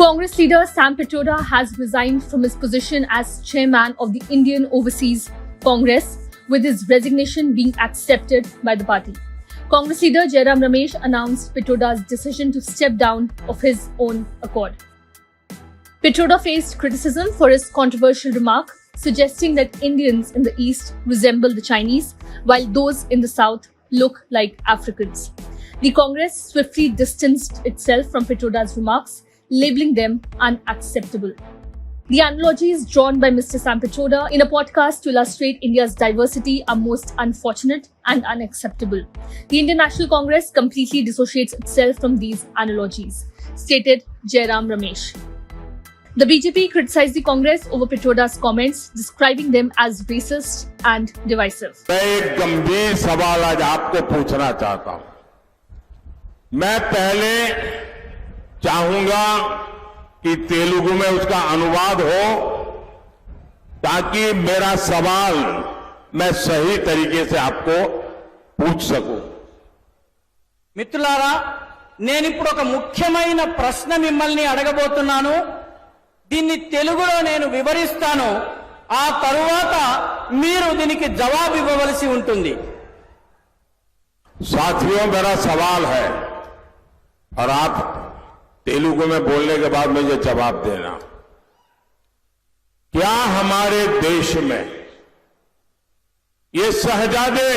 Congress leader Sam Pitroda has resigned from his position as chairman of the Indian Overseas Congress, with his resignation being accepted by the party. Congress leader Jairam Ramesh announced Pitroda's decision to step down of his own accord. Pitroda faced criticism for his controversial remark, suggesting that Indians in the East resemble the Chinese, while those in the South look like Africans. The Congress swiftly distanced itself from Pitroda's remarks, labeling them unacceptable. The analogies drawn by Mr. Sam Pitroda in a podcast to illustrate India's diversity are most unfortunate and unacceptable. The Indian National Congress completely dissociates itself from these analogies, stated Jairam Ramesh. The BJP criticized the Congress over Pitroda's comments, describing them as racist and divisive. मैं एक गंभीर सवाल आज आपको पूछना चाहता हूं। मैं पहले चाहूंगा कि तेलुगु में उसका अनुवाद हो, ताकि मेरा सवाल मैं सही तरीके से आपको पूछ सकूं। మిత్రులారా, నేను ఇప్పుడు ఒక ముఖ్యమైన ప్రశ్న మిమ్మల్ని అడగబోతున్నాను. దీన్ని తెలుగులో నేను వివరిస్తాను. ఆ తరువాత మీరు దీనికి జవాబు ఇవ్వవలసి ఉంటుంది. साथियों, मेरा सवाल है और आप तेलुगु में बोलने के बाद मुझे जवाब देना। क्या हमारे देश में ये शहजादे,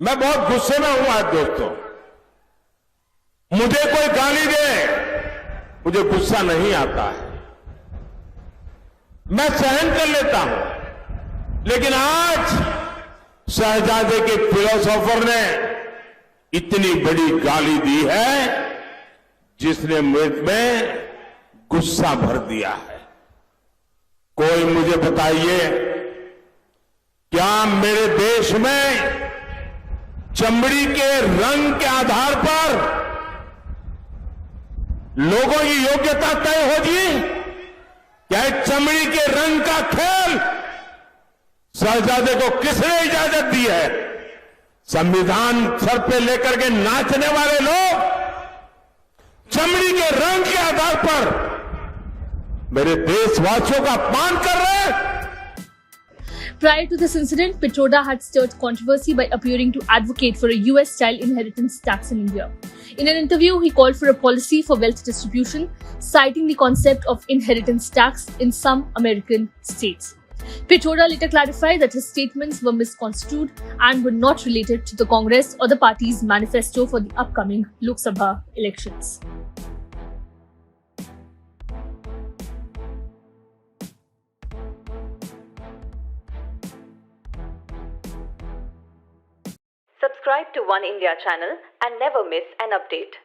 मैं बहुत गुस्से में हूं आज दोस्तों, मुझे कोई गाली दे, मुझे गुस्सा नहीं आता है, मैं सहन कर लेता हूं, लेकिन आज शहजादे के फिलोसोफर ने इतनी बड़ी गाली दी है जिसने मुझ में गुस्सा भर दिया है। कोई मुझे बताइए, क्या मेरे देश में चमड़ी के रंग के आधार पर लोगों की योग्यता तय होगी? क्या चमड़ी के रंग का खेल शहजादे को किसने इजाजत दी है? संविधान सर पे लेकर के नाचने वाले लोग चमड़ी के रंग के आधार पर मेरे देशवासियों का अपमान कर रहे हैं। Prior to this incident, Pitroda had stirred controversy by appearing to advocate for a US-style inheritance tax in India. In an interview, he called for a policy for wealth distribution, citing the concept of inheritance tax in some American states. Pitroda later clarified that his statements were misconstrued and were not related to the Congress or the party's manifesto for the upcoming Lok Sabha elections. Subscribe to One India channel and never miss an update.